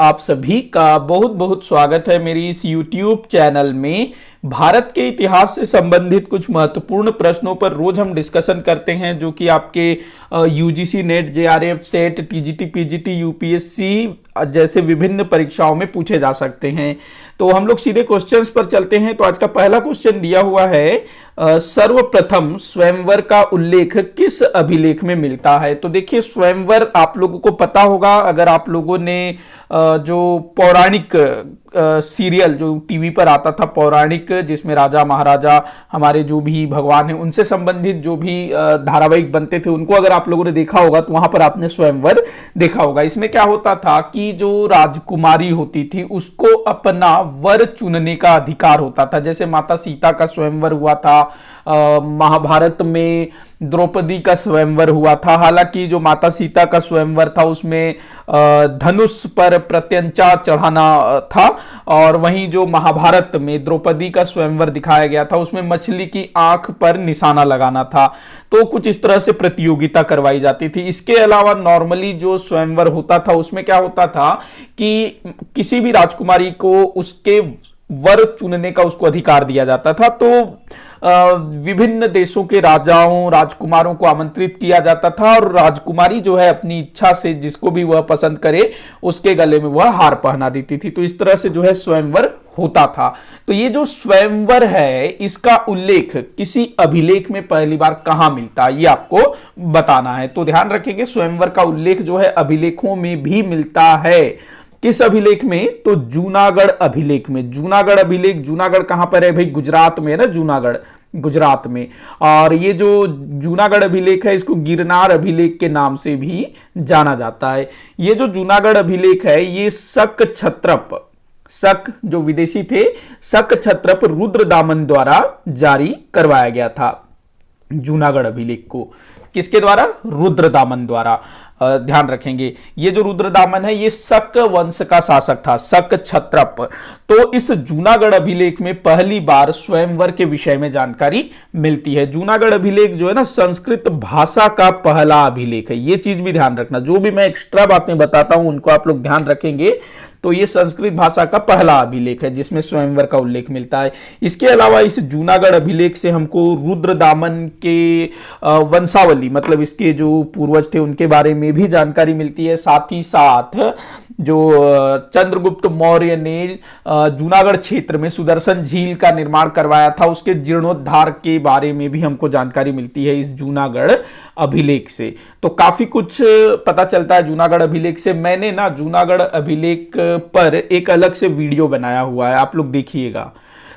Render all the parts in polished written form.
आप सभी का बहुत बहुत स्वागत है मेरी इस YouTube चैनल में। भारत के इतिहास से संबंधित कुछ महत्वपूर्ण प्रश्नों पर रोज हम डिस्कशन करते हैं, जो कि आपके UGC net, JRF, set, TGT, PGT, UPSC जैसे विभिन्न परीक्षाओं में पूछे जा सकते हैं। तो हम लोग सीधे क्वेश्चंस पर चलते हैं। तो आज का पहला क्वेश्चन दिया हुआ है, सर्वप्रथम स्वयंवर का उल्लेख किस अभिलेख में मिलता है। तो देखिए, स्वयंवर आप लोगों को पता होगा, अगर आप लोगों ने जो पौराणिक सीरियल जो टीवी पर आता था, पौराणिक, जिसमें राजा महाराजा, हमारे जो भी भगवान हैं उनसे संबंधित जो भी धारावाहिक बनते थे, उनको अगर आप लोगों ने देखा होगा तो वहां पर आपने स्वयंवर देखा होगा। इसमें क्या होता था कि जो राजकुमारी होती थी उसको अपना वर चुनने का अधिकार होता था। जैसे माता सीता का स्वयंवर हुआ था, महाभारत में द्रौपदी का स्वयंवर हुआ था। हालांकि जो माता सीता का स्वयंवर था उसमें धनुष पर प्रत्यंचा चढ़ाना था, और वहीं जो महाभारत में द्रौपदी का स्वयंवर दिखाया गया था उसमें मछली की आंख पर निशाना लगाना था। तो कुछ इस तरह से प्रतियोगिता करवाई जाती थी। इसके अलावा नॉर्मली जो स्वयंवर होता था उसमें क्या होता था कि किसी भी राजकुमारी को उसके वर चुनने का उसको अधिकार दिया जाता था। तो विभिन्न देशों के राजाओं, राजकुमारों को आमंत्रित किया जाता था, और राजकुमारी जो है अपनी इच्छा से जिसको भी वह पसंद करे उसके गले में वह हार पहना देती थी। तो इस तरह से जो है स्वयंवर होता था। तो ये जो स्वयंवर है इसका उल्लेख किसी अभिलेख में पहली बार कहां मिलता है, ये आपको बताना है। तो ध्यान रखेंगे, स्वयंवर का उल्लेख जो है अभिलेखों में भी मिलता है। किस अभिलेख में? तो जूनागढ़ अभिलेख में। जूनागढ़ अभिलेख, जूनागढ़ कहां पर है भाई? गुजरात में है ना, जूनागढ़ गुजरात में। और ये जो जूनागढ़ अभिलेख है इसको गिरनार अभिलेख के नाम से भी जाना जाता है। ये जो जूनागढ़ अभिलेख है ये शक छत्रप, शक जो विदेशी थे, शक छत्रप रुद्रदामन द्वारा जारी करवाया गया था। जूनागढ़ अभिलेख को किसके द्वारा? रुद्रदामन द्वारा। ध्यान रखेंगे, ये जो रुद्रदामन है ये शक वंश का शासक था, शक छत्रप। तो इस जूनागढ़ अभिलेख में पहली बार स्वयंवर के विषय में जानकारी मिलती है। जूनागढ़ अभिलेख जो है ना, संस्कृत भाषा का पहला अभिलेख है। ये चीज भी ध्यान रखना, जो भी मैं एक्स्ट्रा बातें बताता हूं उनको आप लोग ध्यान रखेंगे। तो ये संस्कृत भाषा का पहला अभिलेख है जिसमें स्वयंवर का उल्लेख मिलता है। इसके अलावा इस जूनागढ़ अभिलेख से हमको रुद्रदामन के वंशावली, मतलब इसके जो पूर्वज थे उनके बारे में भी जानकारी मिलती है। साथ ही साथ जो चंद्रगुप्त मौर्य ने जूनागढ़ क्षेत्र में सुदर्शन झील का निर्माण करवाया था, उसके जीर्णोद्धार के बारे में भी हमको जानकारी मिलती है इस जूनागढ़ अभिलेख से। तो काफी कुछ पता चलता है जूनागढ़ अभिलेख से। मैंने ना जूनागढ़ अभिलेख पर एक अलग से वीडियो बनाया हुआ है, आप लोग देखिएगा।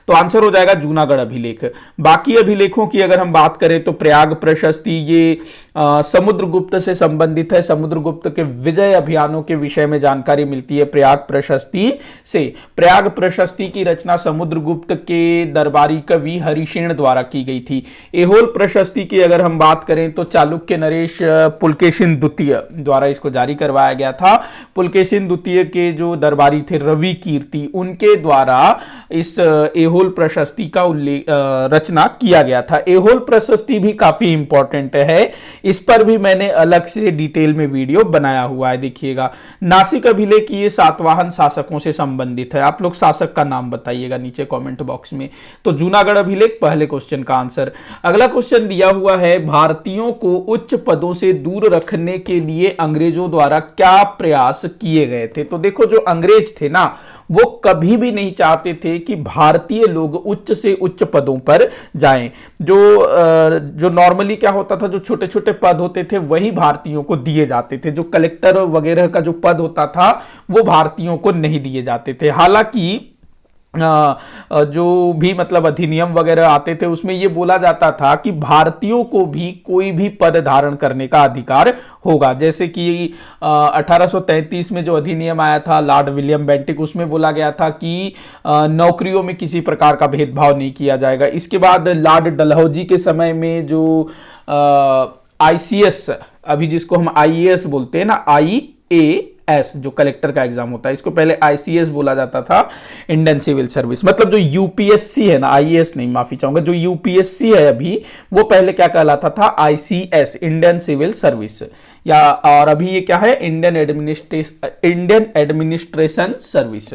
तो आंसर हो जाएगा जूनागढ़ अभिलेख। बाकी अभिलेखों की अगर हम बात करें तो प्रयाग प्रशस्ति, ये समुद्रगुप्त से संबंधित है। समुद्रगुप्त के विजय अभियानों के विषय में जानकारी मिलती है प्रयाग प्रशस्ति से। प्रयाग प्रशस्ति की रचना समुद्रगुप्त के दरबारी कवि हरिसेन द्वारा की गई थी। एहोल प्रशस्ति की अगर हम बात करें तो चालुक्य नरेश पुलकेशिन द्वितीय द्वारा इसको जारी करवाया गया था। पुलकेशिन द्वितीय के जो दरबारी थे रवि कीर्ति, उनके द्वारा इस एहोल प्रशस्ति का रचना किया गया था। एहोल प्रशस्ति भी काफी इंपॉर्टेंट है, इस पर भी मैंने अलग से डिटेल में वीडियो बनाया हुआ है, देखिएगा। नासिक अभिलेख ये सातवाहन शासकों से संबंधित है। आप लोग शासक का नाम बताइएगा नीचे कमेंट बॉक्स में। तो जूनागढ़ अभिलेख पहले क्वेश्चन का आंसर। अगला क्वेश्चन दिया हुआ है, भारतीयों को उच्च पदों से दूर रखने के लिए अंग्रेजों द्वारा क्या प्रयास किए गए थे। तो देखो, जो अंग्रेज थे ना वो कभी भी नहीं चाहते थे कि भारतीय लोग उच्च से उच्च पदों पर जाएं। जो नॉर्मली क्या होता था, जो छोटे छोटे पद होते थे वही भारतीयों को दिए जाते थे। जो कलेक्टर वगैरह का जो पद होता था वो भारतीयों को नहीं दिए जाते थे। हालांकि जो भी मतलब अधिनियम वगैरह आते थे उसमें ये बोला जाता था कि भारतीयों को भी कोई भी पद धारण करने का अधिकार होगा। जैसे कि 1833 में जो अधिनियम आया था लॉर्ड विलियम बेंटिक, उसमें बोला गया था कि नौकरियों में किसी प्रकार का भेदभाव नहीं किया जाएगा। इसके बाद लॉर्ड डलहौजी के समय में जो आईसीएस, अभी जिसको हम आईएएस बोलते हैं ना, आईएएस जो कलेक्टर का एग्जाम होता है, इसको पहले आईसीएस बोला जाता था, इंडियन सिविल सर्विस। मतलब जो यूपीएससी है ना, आईएएस नहीं, माफी चाहूंगा, जो यूपीएससी है अभी वो पहले क्या कहलाता था, आईसीएस, इंडियन सिविल सर्विस। या और अभी ये क्या है, इंडियन एडमिनिस्ट्रेशन सर्विस।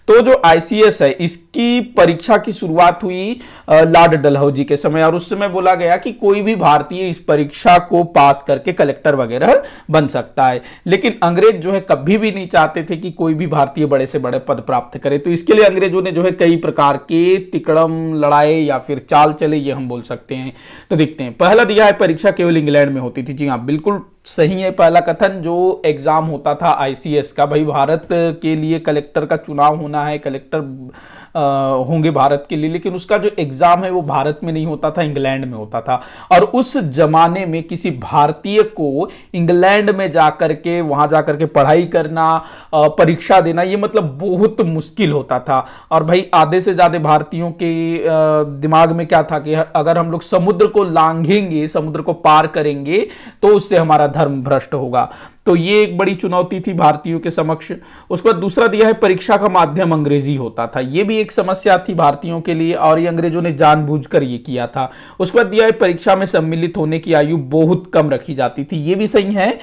तो जो आईसीएस है इसकी परीक्षा की शुरुआत हुई लॉर्ड डलहौजी के समय, और उस समय बोला गया कि कोई भी भारतीय इस परीक्षा को पास करके कलेक्टर वगैरह बन सकता है। लेकिन अंग्रेज जो है कभी भी नहीं चाहते थे कि कोई भी भारतीय बड़े से बड़े पद प्राप्त करे, तो इसके लिए अंग्रेजों ने जो है कई प्रकार के तिकड़म लड़ाए या फिर चाल चले, ये हम बोल सकते हैं। तो देखते हैं, पहला दिया है परीक्षा केवल इंग्लैंड में होती थी। जी हाँ, बिल्कुल सही है पहला कथन। जो एग्जाम होता था आईसीएस का, भाई भारत के लिए कलेक्टर का चुनाव होना है, कलेक्टर होंगे भारत के लिए, लेकिन उसका जो एग्जाम है वो भारत में नहीं होता था, इंग्लैंड में होता था। और उस जमाने में किसी भारतीय को इंग्लैंड में जाकर के, वहां जाकर के पढ़ाई करना, परीक्षा देना, ये मतलब बहुत मुश्किल होता था। और भाई आधे से ज्यादा भारतीयों के दिमाग में क्या था कि अगर हम लोग समुद्र को लांघेंगे, समुद्र को पार करेंगे, तो उससे हमारा धर्म भ्रष्ट होगा। तो ये एक बड़ी चुनौती थी भारतीयों के समक्ष। उसके बाद दूसरा दिया है परीक्षा का माध्यम अंग्रेजी होता था। ये भी एक समस्या थी भारतीयों के लिए, और ये अंग्रेजों ने जानबूझकर ये किया था। उसके बाद दिया है परीक्षा में सम्मिलित होने की आयु बहुत कम रखी जाती थी। ये भी सही है।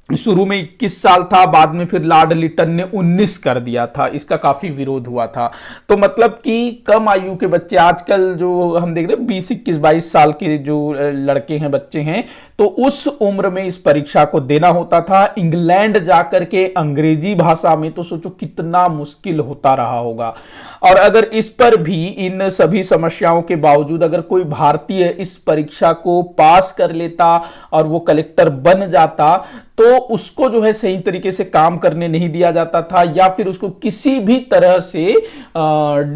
शुरू में 21 साल था, बाद में फिर लॉर्ड लिटन ने 19 कर दिया था। इसका काफी विरोध हुआ था। तो मतलब कि कम आयु के बच्चे, आजकल जो हम देख रहे हैं 20, 21, 22 साल के जो लड़के हैं, बच्चे हैं, तो उस उम्र में इस परीक्षा को देना होता था इंग्लैंड जाकर के अंग्रेजी भाषा में। तो सोचो कितना मुश्किल होता रहा होगा। और अगर इस पर भी, इन सभी समस्याओं के बावजूद, अगर कोई भारतीय इस परीक्षा को पास कर लेता और वो कलेक्टर बन जाता, तो उसको जो है सही तरीके से काम करने नहीं दिया जाता था, या फिर उसको किसी भी तरह से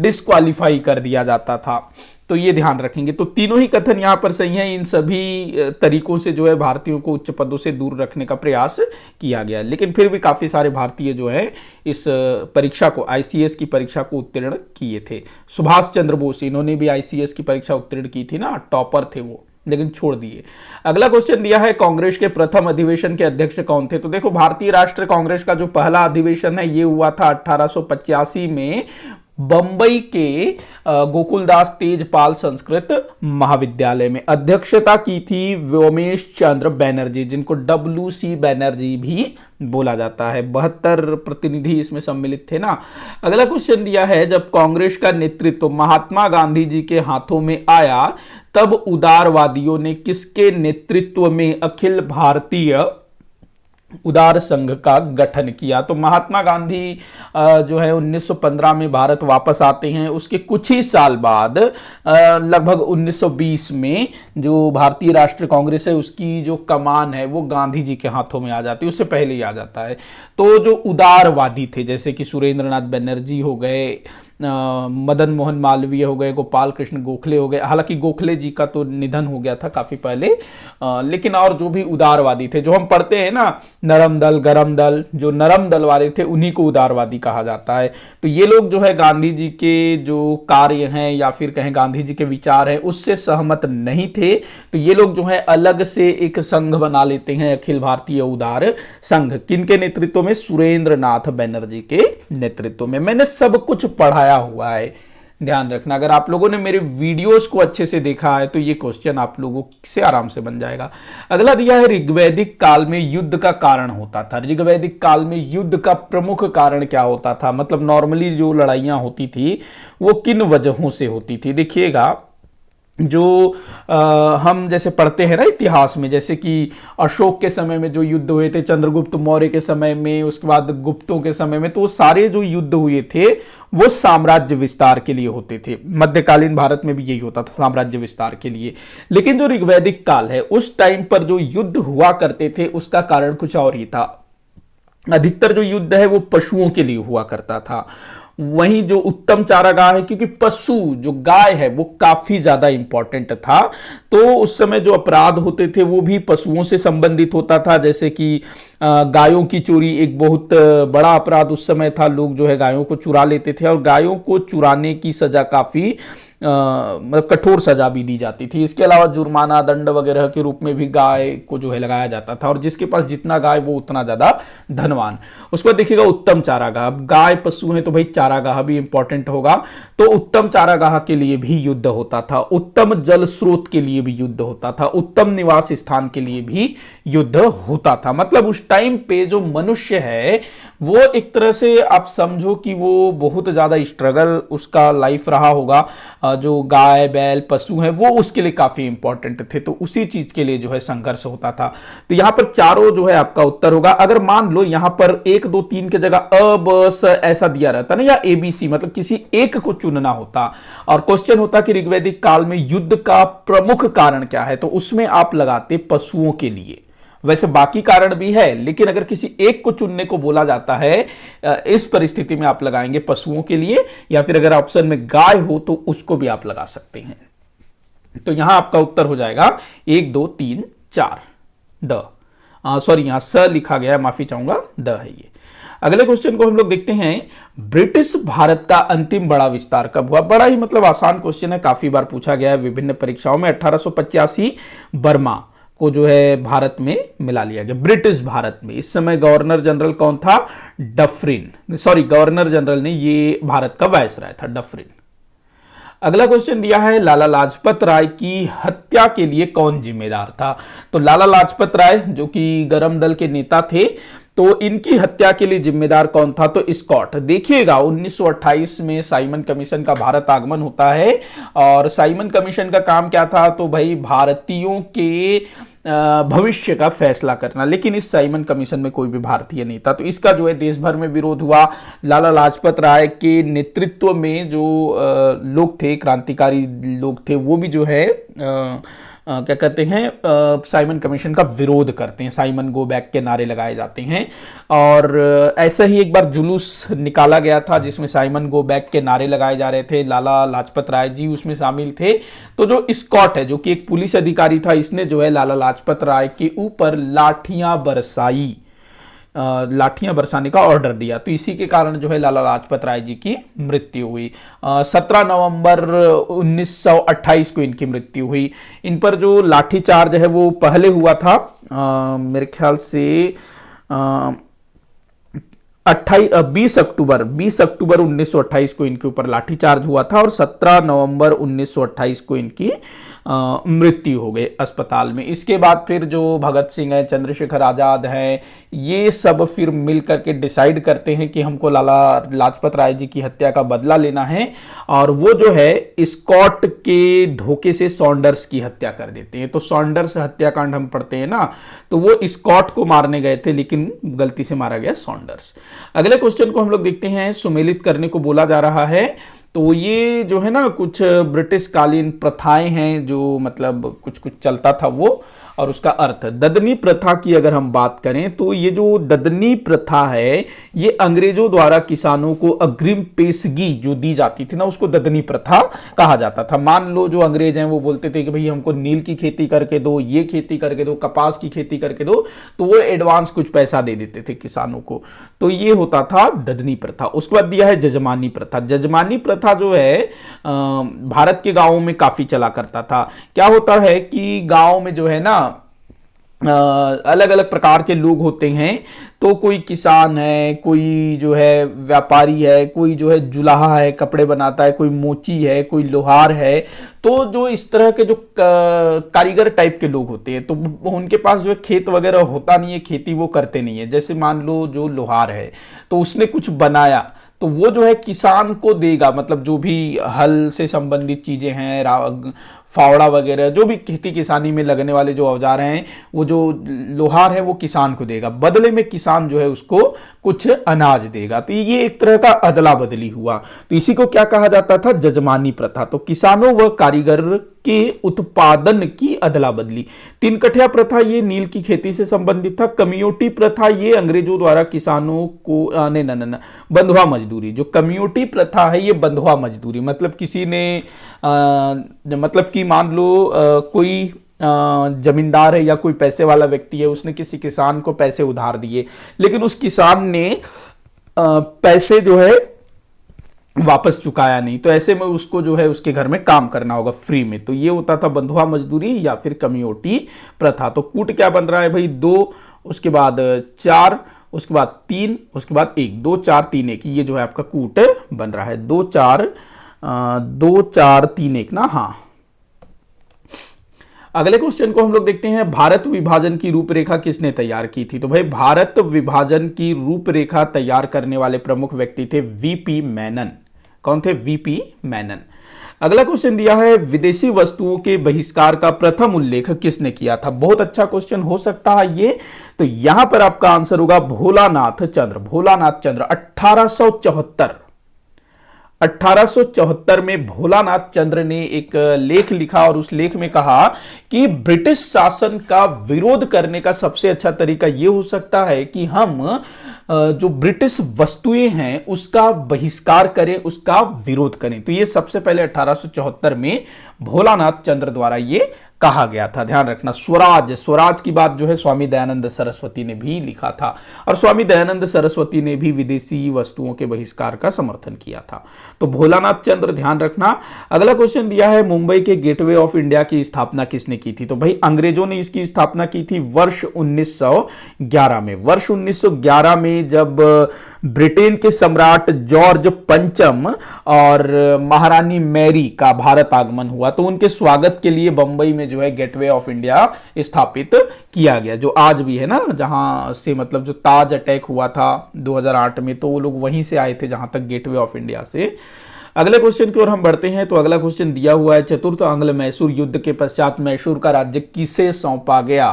डिस्क्वालीफाई कर दिया जाता था। तो ये ध्यान रखेंगे। तो तीनों ही कथन यहां पर सही है। इन सभी तरीकों से जो है भारतीयों को उच्च पदों से दूर रखने का प्रयास किया गया। लेकिन फिर भी काफी सारे भारतीय जो है इस परीक्षा को, आईसीएस की परीक्षा को उत्तीर्ण किए थे। सुभाष चंद्र बोस, इन्होंने भी आईसीएस की परीक्षा उत्तीर्ण की थी ना, टॉपर थे वो, लेकिन छोड़ दिए। अगला क्वेश्चन दिया है कांग्रेस के प्रथम अधिवेशन के अध्यक्ष कौन थे। तो देखो, भारतीय राष्ट्रीय कांग्रेस का जो पहला अधिवेशन है ये हुआ था 1885 में बंबई के गोकुलदास तेजपाल संस्कृत महाविद्यालय में। अध्यक्षता की थी व्योमेश चंद्र बैनर्जी, जिनको WC बैनर्जी भी बोला जाता है। 72 प्रतिनिधि इसमें सम्मिलित थे ना। अगला क्वेश्चन दिया है, जब कांग्रेस का नेतृत्व महात्मा गांधी जी के हाथों में आया, तब उदारवादियों ने किसके नेतृत्व में अखिल भारतीय उदार संघ का गठन किया। तो महात्मा गांधी जो है 1915 में भारत वापस आते हैं। उसके कुछ ही साल बाद लगभग 1920 में जो भारतीय राष्ट्रीय कांग्रेस है उसकी जो कमान है वो गांधी जी के हाथों में आ जाती है, उससे पहले ही आ जाता है। तो जो उदारवादी थे, जैसे कि सुरेंद्रनाथ बनर्जी हो गए, मदन मोहन मालवीय हो गए, गोपाल कृष्ण गोखले हो गए, हालांकि गोखले जी का तो निधन हो गया था काफी पहले, लेकिन और जो भी उदारवादी थे, जो हम पढ़ते हैं ना नरम दल गरम दल, जो नरम दल वाले थे उन्हीं को उदारवादी कहा जाता है। तो ये लोग जो है गांधी जी के जो कार्य हैं या फिर कहें गांधी जी के विचार हैं उससे सहमत नहीं थे। तो ये लोग जो है अलग से एक संघ बना लेते हैं, अखिल भारतीय उदार संघ। किनके नेतृत्व में? सुरेंद्रनाथ बनर्जी के नेतृत्व में। मैंने सब कुछ पढ़ाया हुआ है, ध्यान रखना। अगर आप लोगों ने मेरे वीडियोस को अच्छे से देखा है तो ये क्वेश्चन आप लोगों से आराम से बन जाएगा। अगला दिया है, ऋग्वैदिक काल में युद्ध का कारण होता था। ऋग्वैदिक काल में युद्ध का प्रमुख कारण क्या होता था? मतलब नॉर्मली जो लड़ाइयां होती थी वो किन वजहों से होती थी? देखिएगा, जो हम जैसे पढ़ते हैं ना इतिहास में, जैसे कि अशोक के समय में जो युद्ध हुए थे, चंद्रगुप्त मौर्य के समय में, उसके बाद गुप्तों के समय में, तो सारे जो युद्ध हुए थे वो साम्राज्य विस्तार के लिए होते थे। मध्यकालीन भारत में भी यही होता था, साम्राज्य विस्तार के लिए। लेकिन जो ऋग्वैदिक काल है उस टाइम पर जो युद्ध हुआ करते थे उसका कारण कुछ और ही था। अधिकतर जो युद्ध है वो पशुओं के लिए हुआ करता था। वहीं जो उत्तम चारागाह है, क्योंकि पशु जो गाय है वो काफी ज्यादा इंपॉर्टेंट था, तो उस समय जो अपराध होते थे वो भी पशुओं से संबंधित होता था। जैसे कि गायों की चोरी एक बहुत बड़ा अपराध उस समय था। लोग जो है गायों को चुरा लेते थे और गायों को चुराने की सजा काफी मतलब कठोर सजा भी दी जाती थी। इसके अलावा जुर्माना, दंड वगैरह के रूप में भी गाय को जो है लगाया जाता था, और जिसके पास जितना गाय वो उतना ज्यादा धनवान। उसके बाद देखिएगा उत्तम चारागाह। अब गाय पशु है तो भाई चारागाह भी इंपॉर्टेंट होगा, तो उत्तम चारागाह के लिए भी युद्ध होता था, उत्तम जल स्रोत के लिए भी युद्ध होता था, उत्तम निवास स्थान के लिए भी युद्ध होता था। मतलब उस टाइम पे जो मनुष्य है वो एक तरह से आप समझो कि वो बहुत ज्यादा स्ट्रगल उसका लाइफ रहा होगा। जो गाय बैल पशु हैं वो उसके लिए काफी इंपॉर्टेंट थे, तो उसी चीज के लिए जो है संघर्ष होता था। तो यहां पर चारों जो है आपका उत्तर होगा। अगर मान लो यहां पर 1 2 3 की जगह अ ब स ऐसा दिया रहता ना, या ABC, मतलब किसी एक को चुनना होता और क्वेश्चन होता कि ऋग्वैदिक काल में युद्ध का प्रमुख कारण क्या है, तो उसमें आप लगाते पशुओं के लिए। वैसे बाकी कारण भी है, लेकिन अगर किसी एक को चुनने को बोला जाता है इस परिस्थिति में आप लगाएंगे पशुओं के लिए, या फिर अगर ऑप्शन में गाय हो तो उसको भी आप लगा सकते हैं। तो यहां आपका उत्तर हो जाएगा 1 2 3 4 द। सॉरी, यहां स लिखा गया है, माफी चाहूंगा, द है ये। अगले क्वेश्चन को हम लोग देखते हैं, ब्रिटिश भारत का अंतिम बड़ा विस्तार कब हुआ? बड़ा ही मतलब आसान क्वेश्चन है, काफी बार पूछा गया है विभिन्न परीक्षाओं में। 1885 बर्मा को जो है भारत में मिला लिया गया, ब्रिटिश भारत में। इस समय गवर्नर जनरल कौन था? डफरिन। सॉरी, गवर्नर जनरल ने, ये भारत का वायसराय था, डफरिन। अगला क्वेश्चन दिया है, लाला लाजपत राय की हत्या के लिए कौन जिम्मेदार था? तो लाला लाजपत राय जो कि गरम दल के नेता थे, तो इनकी हत्या के लिए जिम्मेदार कौन था? तो स्कॉट। देखिएगा 1928 में साइमन कमीशन का भारत आगमन होता है, और साइमन कमीशन का काम क्या था? तो भाई भारतीयों के भविष्य का फैसला करना, लेकिन इस साइमन कमीशन में कोई भी भारतीय नहीं था, तो इसका जो है देश भर में विरोध हुआ। लाला लाजपत राय के नेतृत्व में जो लोग थे, क्रांतिकारी लोग थे, वो भी जो है क्या कहते हैं, साइमन कमीशन का विरोध करते हैं, साइमन गो बैक के नारे लगाए जाते हैं। और ऐसा ही एक बार जुलूस निकाला गया था जिसमें साइमन गो बैक के नारे लगाए जा रहे थे, लाला लाजपत राय जी उसमें शामिल थे। तो जो स्कॉट है जो कि एक पुलिस अधिकारी था, इसने जो है लाला लाजपत राय के ऊपर लाठियां बरसाने का ऑर्डर दिया, तो इसी के कारण जो है लाला लाजपत राय जी की मृत्यु हुई। 17 नवंबर 1928 को इनकी मृत्यु हुई। इन पर जो लाठीचार्ज है वो पहले हुआ था, मेरे ख्याल से 20 अक्टूबर 1928 को इनके ऊपर लाठीचार्ज हुआ था, और 17 नवंबर 1928 को इनकी मृत्यु हो गई अस्पताल में। इसके बाद फिर जो भगत सिंह है, चंद्रशेखर आजाद है, ये सब फिर मिलकर के डिसाइड करते हैं कि हमको लाला लाजपत राय जी की हत्या का बदला लेना है, और वो जो है स्कॉट के धोखे से सॉन्डर्स की हत्या कर देते हैं। तो सॉन्डर्स हत्याकांड हम पढ़ते हैं ना, तो वो स्कॉट को मारने गए थे, लेकिन गलती से मारा गया सॉन्डर्स। अगले क्वेश्चन को हम लोग देखते हैं, सुमेलित करने को बोला जा रहा है। तो ये जो है ना कुछ ब्रिटिश कालीन प्रथाएं हैं जो मतलब कुछ कुछ चलता था वो, और उसका अर्थ। ददनी प्रथा की अगर हम बात करें तो ये जो ददनी प्रथा है ये अंग्रेजों द्वारा किसानों को अग्रिम पेशगी जो दी जाती थी ना, उसको ददनी प्रथा कहा जाता था। मान लो जो अंग्रेज हैं वो बोलते थे कि भाई हमको नील की खेती करके दो, ये खेती करके दो, कपास की खेती करके दो, तो वो एडवांस कुछ पैसा दे देते थे किसानों को, तो ये होता था ददनी प्रथा। उसके बाद दिया है जजमानी प्रथा। जजमानी प्रथा जो है भारत के गांवों में काफी चला करता था। क्या होता है कि गांव में जो है ना अलग अलग प्रकार के लोग होते हैं, तो कोई किसान है, कोई जो है व्यापारी है, कोई जो है जुलाहा है, कपड़े बनाता है, कोई मोची है, कोई लोहार है। तो जो इस तरह के जो कारीगर टाइप के लोग होते हैं, तो उनके पास जो है खेत वगैरह होता नहीं है, खेती वो करते नहीं है। जैसे मान लो जो लोहार है तो उसने कुछ बनाया, तो वो जो है किसान को देगा, मतलब जो भी हल से संबंधित चीजें हैं, फावड़ा वगैरह, जो भी खेती किसानी में लगने वाले जो औजार हैं, वो जो लोहार है वो किसान को देगा, बदले में किसान जो है उसको कुछ अनाज देगा। तो ये एक तरह का अदला बदली हुआ, तो इसी को क्या कहा जाता था? जजमानी प्रथा। तो किसानों व कारीगर के उत्पादन की अदला बदली। तीन कठिया प्रथा ये नील की खेती से संबंधित था। कम्युनिटी प्रथा ये अंग्रेजों द्वारा किसानों को बंधुआ मजदूरी। जो कम्युनिटी प्रथा है ये बंधुआ मजदूरी, मतलब किसी ने मतलब कि मान लो कोई जमींदार है या कोई पैसे वाला व्यक्ति है, उसने किसी किसान को पैसे उधार दिए, लेकिन उस किसान ने पैसे जो है वापस चुकाया नहीं, तो ऐसे में उसको जो है उसके घर में काम करना होगा फ्री में। तो ये होता था बंधुआ मजदूरी या फिर कमियोटी प्रथा। तो कूट क्या बन रहा है भाई, 2, उसके बाद 4, उसके बाद 3, उसके बाद 1, 2 4 3 1, ये जो है आपका कूट बन रहा है 2 4 2 4 3 1 ना। हाँ, अगले क्वेश्चन को हम लोग देखते हैं, भारत विभाजन की रूपरेखा किसने तैयार की थी। तो भाई भारत विभाजन की रूपरेखा तैयार करने वाले प्रमुख व्यक्ति थे वीपी मेनन। कौन थे? वीपी मेनन। अगला क्वेश्चन दिया है, विदेशी वस्तुओं के बहिष्कार का प्रथम उल्लेख किसने किया था। बहुत अच्छा क्वेश्चन हो सकता है ये। तो यहां पर आपका आंसर होगा भोलानाथ चंद्र। भोलानाथ चंद्र 1874 में भोलानाथ चंद्र ने एक लेख लिखा और उस लेख में कहा कि ब्रिटिश शासन का विरोध करने का सबसे अच्छा तरीका यह हो सकता है कि हम जो ब्रिटिश वस्तुएं हैं उसका बहिष्कार करें, उसका विरोध करें। तो यह सबसे पहले 1874 में भोलानाथ चंद्र द्वारा यह कहा गया था। ध्यान रखना, स्वराज की बात जो है स्वामी दयानंद सरस्वती ने भी लिखा था, और स्वामी दयानंद सरस्वती ने भी विदेशी वस्तुओं के बहिष्कार का समर्थन किया था। तो भोलानाथ चंद्र, ध्यान रखना। अगला क्वेश्चन दिया है, मुंबई के गेटवे ऑफ इंडिया की स्थापना किसने की थी। तो भाई अंग्रेजों ने इसकी स्थापना की थी वर्ष 1911 में। वर्ष 1911 में जब ब्रिटेन के सम्राट जॉर्ज पंचम और महारानी मैरी का भारत आगमन हुआ, तो उनके स्वागत के लिए बंबई में जो है गेटवे ऑफ इंडिया स्थापित किया गया, जो आज भी है ना, जहां से मतलब जो ताज अटैक हुआ था 2008 में, तो वो लोग वहीं से आए थे जहां तक गेटवे ऑफ इंडिया से। अगले क्वेश्चन की ओर हम बढ़ते हैं। तो अगला क्वेश्चन दिया हुआ है, चतुर्थ आंग्ल मैसूर युद्ध के पश्चात मैसूर का राज्य किसे सौंपा गया।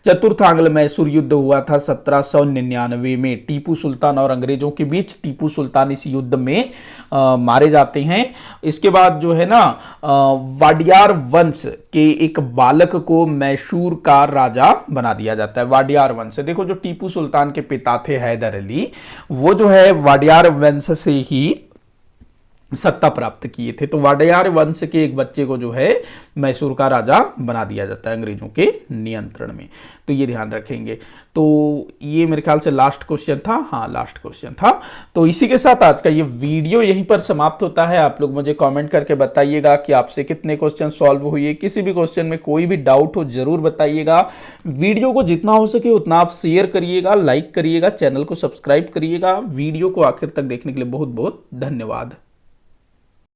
चतुर्थ आंग्ल मैसूर युद्ध हुआ था 1799 में। टीपू सुल्तान और अंग्रेजों के बीच टीपू सुल्तान इस युद्ध में मारे जाते हैं। इसके बाद जो है ना, वाडियार वंश के एक बालक को मैसूर का राजा बना दिया जाता है। वाडियार वंश, देखो जो टीपू सुल्तान के पिता थे हैदर अली, वो जो है वाडियार वंश से ही सत्ता प्राप्त किए थे। तो वाडियार वंश के एक बच्चे को जो है मैसूर का राजा बना दिया जाता है अंग्रेजों के नियंत्रण में। तो ये ध्यान रखेंगे। तो ये मेरे ख्याल से लास्ट क्वेश्चन था। हाँ, लास्ट क्वेश्चन था। तो इसी के साथ आज का ये वीडियो यहीं पर समाप्त होता है। आप लोग मुझे कमेंट करके बताइएगा कि आपसे कितने क्वेश्चन सॉल्व हुए। किसी भी क्वेश्चन में कोई भी डाउट हो जरूर बताइएगा। वीडियो को जितना हो सके उतना आप शेयर करिएगा, लाइक करिएगा, चैनल को सब्सक्राइब करिएगा। वीडियो को आखिर तक देखने के लिए बहुत बहुत धन्यवाद।